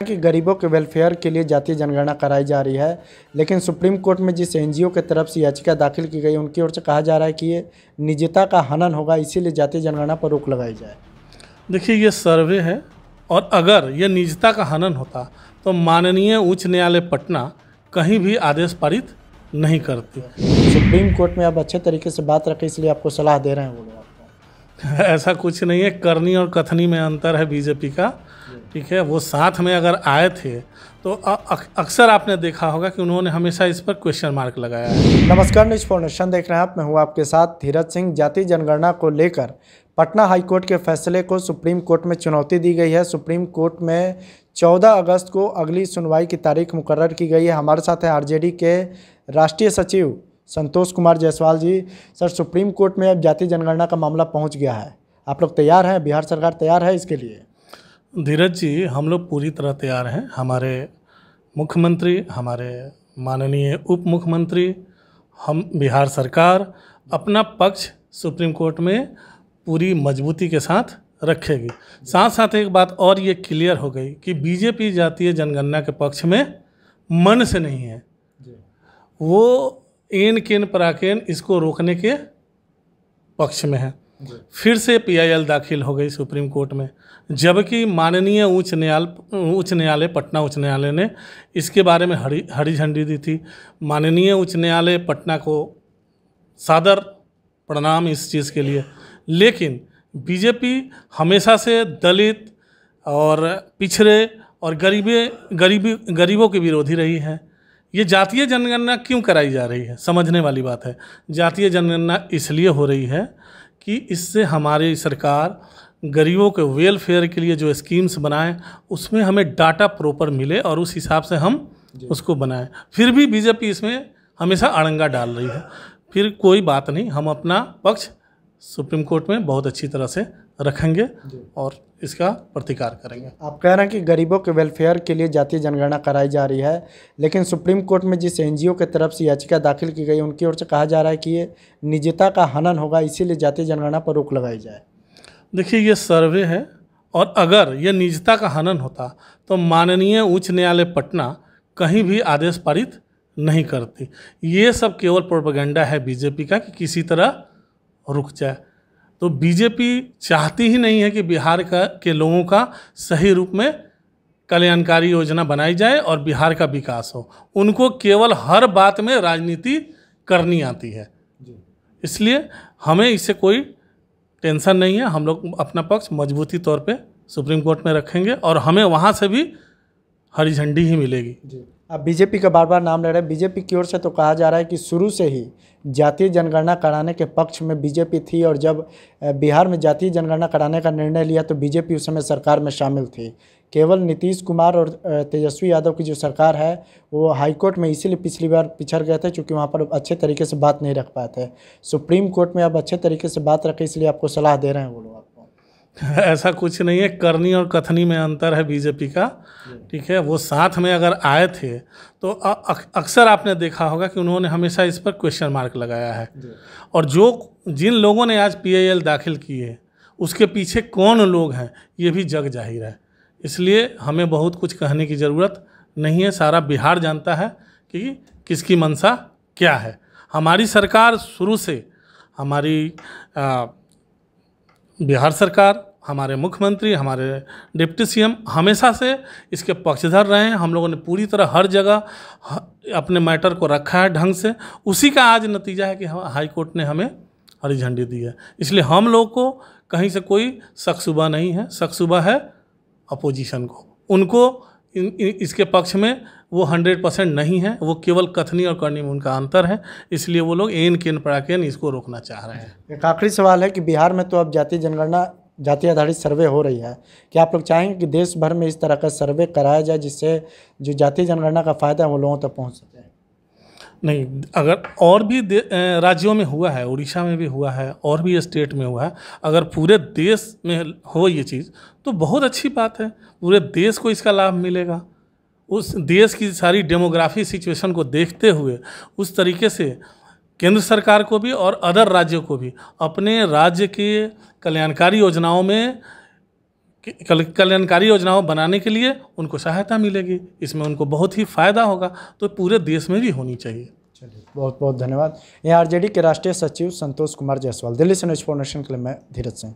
कि गरीबों के वेलफेयर के लिए जातीय जनगणना कराई जा रही है, लेकिन सुप्रीम कोर्ट में जिस एनजीओ की तरफ से याचिका दाखिल की गई उनकी ओर से कहा जा रहा है कि ये निजता का हनन होगा, इसीलिए जातीय जनगणना पर रोक लगाई जाए। देखिए, ये सर्वे है और अगर ये निजता का हनन होता तो माननीय उच्च न्यायालय पटना कहीं भी आदेश पारित नहीं करती। सुप्रीम कोर्ट में आप अच्छे तरीके से बात रखें, इसलिए आपको सलाह दे रहे हैं वो लोग आपको। ऐसा कुछ नहीं है, करनी और कथनी में अंतर है बीजेपी का। ठीक है, वो साथ में अगर आए थे तो अक्सर आपने देखा होगा कि उन्होंने हमेशा इस पर क्वेश्चन मार्क लगाया है। नमस्कार, न्यूज़ फाउंडेशन देख रहे हैं आप, मैं हूं आपके साथ धीरज सिंह। जातीय जनगणना को लेकर पटना हाईकोर्ट के फैसले को सुप्रीम कोर्ट में चुनौती दी गई है। सुप्रीम कोर्ट में 14 अगस्त को अगली सुनवाई की तारीख मुकर्रर की गई है। हमारे साथ हैं आरजेडी के राष्ट्रीय सचिव संतोष कुमार जायसवाल जी। सर, सुप्रीम कोर्ट में अब जातीय जनगणना का मामला पहुंच गया है, आप लोग तैयार हैं? बिहार सरकार तैयार है इसके लिए? धीरज जी, हम लोग पूरी तरह तैयार हैं। हमारे मुख्यमंत्री, हमारे माननीय उप मुख्यमंत्री, हम बिहार सरकार अपना पक्ष सुप्रीम कोर्ट में पूरी मजबूती के साथ रखेगी। साथ साथ एक बात और ये क्लियर हो गई कि बीजेपी जातीय जनगणना के पक्ष में मन से नहीं है, वो एन केन पराकेन इसको रोकने के पक्ष में है। फिर से पीआईएल दाखिल हो गई सुप्रीम कोर्ट में, जबकि माननीय उच्च न्यायालय पटना उच्च न्यायालय ने इसके बारे में हरी झंडी दी थी। माननीय उच्च न्यायालय पटना को सादर प्रणाम इस चीज़ के लिए। लेकिन बीजेपी हमेशा से दलित और पिछड़े और गरीबों के विरोधी रही है। ये जातीय जनगणना क्यों कराई जा रही है, समझने वाली बात है। जातीय जनगणना इसलिए हो रही है कि इससे हमारी सरकार गरीबों के वेलफेयर के लिए जो स्कीम्स बनाएं उसमें हमें डाटा प्रॉपर मिले और उस हिसाब से हम उसको बनाएं। फिर भी बीजेपी इसमें हमेशा अड़ंगा डाल रही है। फिर कोई बात नहीं, हम अपना पक्ष सुप्रीम कोर्ट में बहुत अच्छी तरह से रखेंगे और इसका प्रतिकार करेंगे। आप कह रहे हैं कि गरीबों के वेलफेयर के लिए जातीय जनगणना कराई जा रही है, लेकिन सुप्रीम कोर्ट में जिस एनजीओ की तरफ से याचिका दाखिल की गई उनकी ओर से कहा जा रहा है कि ये निजता का हनन होगा, इसीलिए जातीय जनगणना पर रोक लगाई जाए। देखिए, ये सर्वे है और अगर ये निजता का हनन होता तो माननीय उच्च न्यायालय पटना कहीं भी आदेश पारित नहीं करती। ये सब केवल प्रोपेगेंडा है बीजेपी का कि किसी तरह रुक जाए। तो बीजेपी चाहती ही नहीं है कि बिहार के लोगों का सही रूप में कल्याणकारी योजना बनाई जाए और बिहार का विकास हो। उनको केवल हर बात में राजनीति करनी आती है, इसलिए हमें इससे कोई टेंशन नहीं है। हम लोग अपना पक्ष मजबूती तौर पे सुप्रीम कोर्ट में रखेंगे और हमें वहाँ से भी हरी झंडी ही मिलेगी। आप बीजेपी का बार बार नाम ले रहे हैं। बीजेपी की ओर से तो कहा जा रहा है कि शुरू से ही जातीय जनगणना कराने के पक्ष में बीजेपी थी और जब बिहार में जातीय जनगणना कराने का निर्णय लिया तो बीजेपी उस समय सरकार में शामिल थी। केवल नीतीश कुमार और तेजस्वी यादव की जो सरकार है वो हाईकोर्ट में इसीलिए पिछली बार पिछड़ गए थे क्योंकि वहाँ पर अच्छे तरीके से बात नहीं रख पाए थे। सुप्रीम कोर्ट में अब अच्छे तरीके से बात रखें, इसलिए आपको सलाह दे रहे हैं वो लोग आपको। ऐसा कुछ नहीं है, करनी और कथनी में अंतर है बीजेपी का। ठीक है, वो साथ में अगर आए थे तो अक्सर आपने देखा होगा कि उन्होंने हमेशा इस पर क्वेश्चन मार्क लगाया है। और जिन लोगों ने आज पीआईएल दाखिल की है उसके पीछे कौन लोग हैं ये भी जग जाहिर है। इसलिए हमें बहुत कुछ कहने की ज़रूरत नहीं है, सारा बिहार जानता है कि किसकी मंशा क्या है। हमारी सरकार शुरू से, हमारी बिहार सरकार, हमारे मुख्यमंत्री, हमारे डिप्टी सीएम हमेशा से इसके पक्षधर रहे हैं। हम लोगों ने पूरी तरह हर जगह अपने मैटर को रखा है ढंग से। उसी का आज नतीजा है कि हाई कोर्ट ने हमें हरी झंडी दी है। इसलिए हम लोग को कहीं से कोई शक शुबा नहीं है। शक शुबा है अपोजिशन को, उनको इसके पक्ष में वो 100% नहीं है, वो केवल कथनी और करनी में उनका अंतर है। इसलिए वो लोग एन केन पराकेन इसको रोकना चाह रहे हैं। एक आखिरी सवाल है कि बिहार में तो अब जातीय जनगणना, जातीय आधारित सर्वे हो रही है, क्या आप लोग चाहेंगे कि देश भर में इस तरह का सर्वे कराया जाए जिससे जो जातीय जनगणना का फ़ायदा है वो लोगों तक पहुँच सके? नहीं, अगर और भी राज्यों में हुआ है, उड़ीसा में भी हुआ है और भी स्टेट में हुआ है, अगर पूरे देश में हो ये चीज़ तो बहुत अच्छी बात है। पूरे देश को इसका लाभ मिलेगा। उस देश की सारी डेमोग्राफी सिचुएशन को देखते हुए उस तरीके से केंद्र सरकार को भी और अदर राज्यों को भी अपने राज्य के कल्याणकारी योजनाओं में कल्याणकारी योजनाओं बनाने के लिए उनको सहायता मिलेगी, इसमें उनको बहुत ही फायदा होगा। तो पूरे देश में भी होनी चाहिए। चलिए, बहुत बहुत धन्यवाद। ये आरजेडी के राष्ट्रीय सचिव संतोष कुमार जायसवाल। दिल्ली से न्यूज़ 4 नेशन के लिए मैं धीरज सिंह।